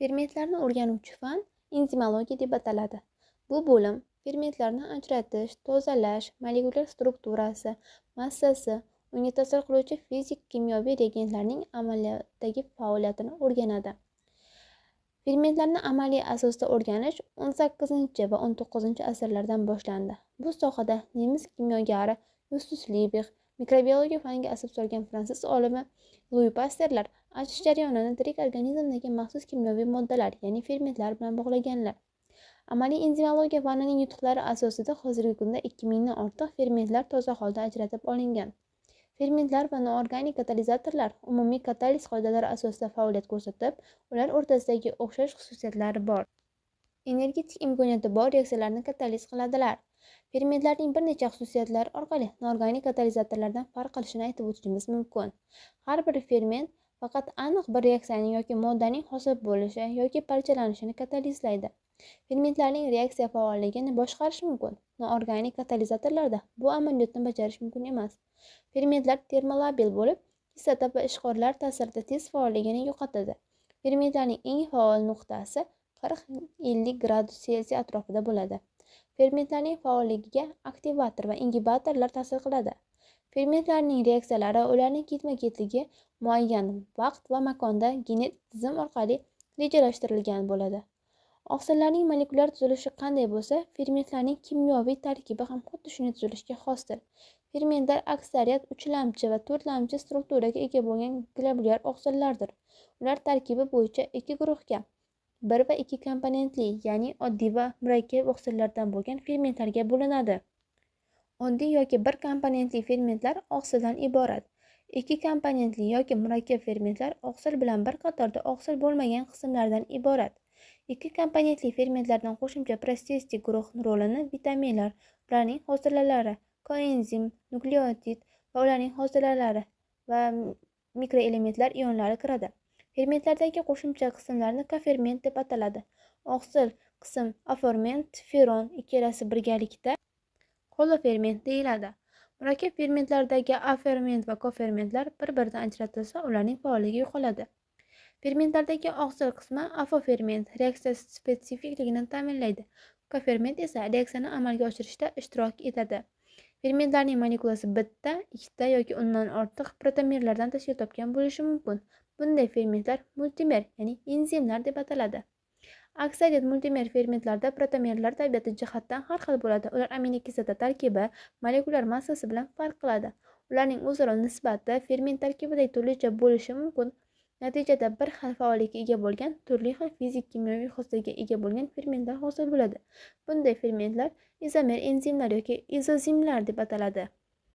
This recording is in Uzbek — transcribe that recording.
Fermentlarni o'rganuvchi fan enzimologiya deb ataladi. Bu bo'lim fermentlarni ajratish, tozalash, molekulyar strukturasi, massasi, unga ta'sir qiluvchi fizik-kimyoviy reagentlarning amaliyotdagi faoliyatini o'rganadi. Fermentlarni amaliy asosda o'rganish 18 va 19 asrlardan boshlandi. Bu sohada nemis kimyogari Justus Liebig, mikrobiologiya faniga asab solgan fransuz olimi Louis Pasteurlar achish jarayonini tirik organizmdagi maxsus kimyoviy moddalar, ya'ni fermentlar bilan bog'laganlar. Amaliy enzimologiya fanining yutuqlari asosida hozirgi kunda 2000 dan ortiq fermentlar toza holda ajratib olingan. Fermentlar va noorganik katalizatorlar umumiy kataliz qoidalari asosida faoliyat ko'rsatib, ular o'rtasidagi o'xshash xususiyatlari bor. Energetik imkoniyati bor reaksiyalarni kataliz qiladilar. Fermentlarning bir necha xususiyatlari orqali noorganik katalizatorlardan farq qilishini aytib o'tishimiz mumkin. Har bir ferment faqat aniq bir reaksiyaning yoki moddaning hosil bo'lishi yoki parchalanishini katalizlaydi. Fermentlarning reaksiya faolligini boshqarish mumkin. Noorganik katalizatorlarda bu amaliyotni bajarish mumkin emas. Fermentlar termolabil bo'lib, kislota va ishqorlar ta'sirida tez faolligini yo'qotadi. Fermentlarning eng faol nuqtasi 40-50 gradus Selsiy atrofida bo'ladi. Fermentlarning faolligiga aktivator va ingibitorlar ta'sir qiladi. Fermentlarning reaksiyalari ularning ketma-ketligi muayyan vaqt va makonda genetik tizim orqali rejalashtirilgan bo'ladi. Oqsillarning molekulyar tuzilishi qanday bo'lsa, fermentlarning kimyoviy tarkibi ham xuddi shunday tuzilishga xosdir. Fermentlar aksariyat uchlamchi va to'rtlamchi strukturaga ega bo'lgan globulyar oqsillardir. Ular tarkibi bo'yicha ikki guruhga 1 va 2 komponentli, ya'ni oddiy va murakkab oqsillardan bo'lgan fermentlarga bo'linadi. Oddiy yoki bir komponentli fermentlar oqsildan iborat. 2 komponentli yoki murakkab fermentlar oqsil bilan bir qatorda oqsil bo'lmagan qismlardan iborat. 2 komponentli fermentlardan qo'shimcha prostetik guruh rolini vitaminlar, ularning hosilalari, koenzim, nukleotid va ularning hosilalari va mikroelementlar ionlari kiradi. Fermentlardagi qo'shimcha qismlarni koferment deb ataladi. Oqsil qism aferment, feron ikkalasi birgalikda holoferment deyiladi. Murakkab fermentlardagi aferment va kofermentlar bir-biridan ajratilsa, ularning faolligi yo'qoladi. Fermentlardagi oqsil qismi afoferment reaksiya spesifikligini ta'minlaydi. Koferment esa reaksiyani amalga oshirishda ishtirok etadi. Fermentlarning molekulasi bitta, ikkita yoki undan ortiq protomerlardan tashkil topgan bo'lishi mumkin. Bunday fermentlar multimer, ya'ni enzimlar deb ataladi. Aksariyat multimer fermentlarda protomerlar tabiati jihatdan har xil bo'ladi. Ular aminokislota tarkibi, molekulyar massasi bilan farq qiladi. Ularning o'zaro nisbati ferment tarkibidagi turlicha bo'lishi mumkin. Natijada bir xil faollikka ega bo'lgan, turli xil fizik-kimyoviy xususiyatga ega bo'lgan fermentlar hosil bo'ladi. Bunday fermentlar izomer enzimlar yoki izozimlar deb ataladi.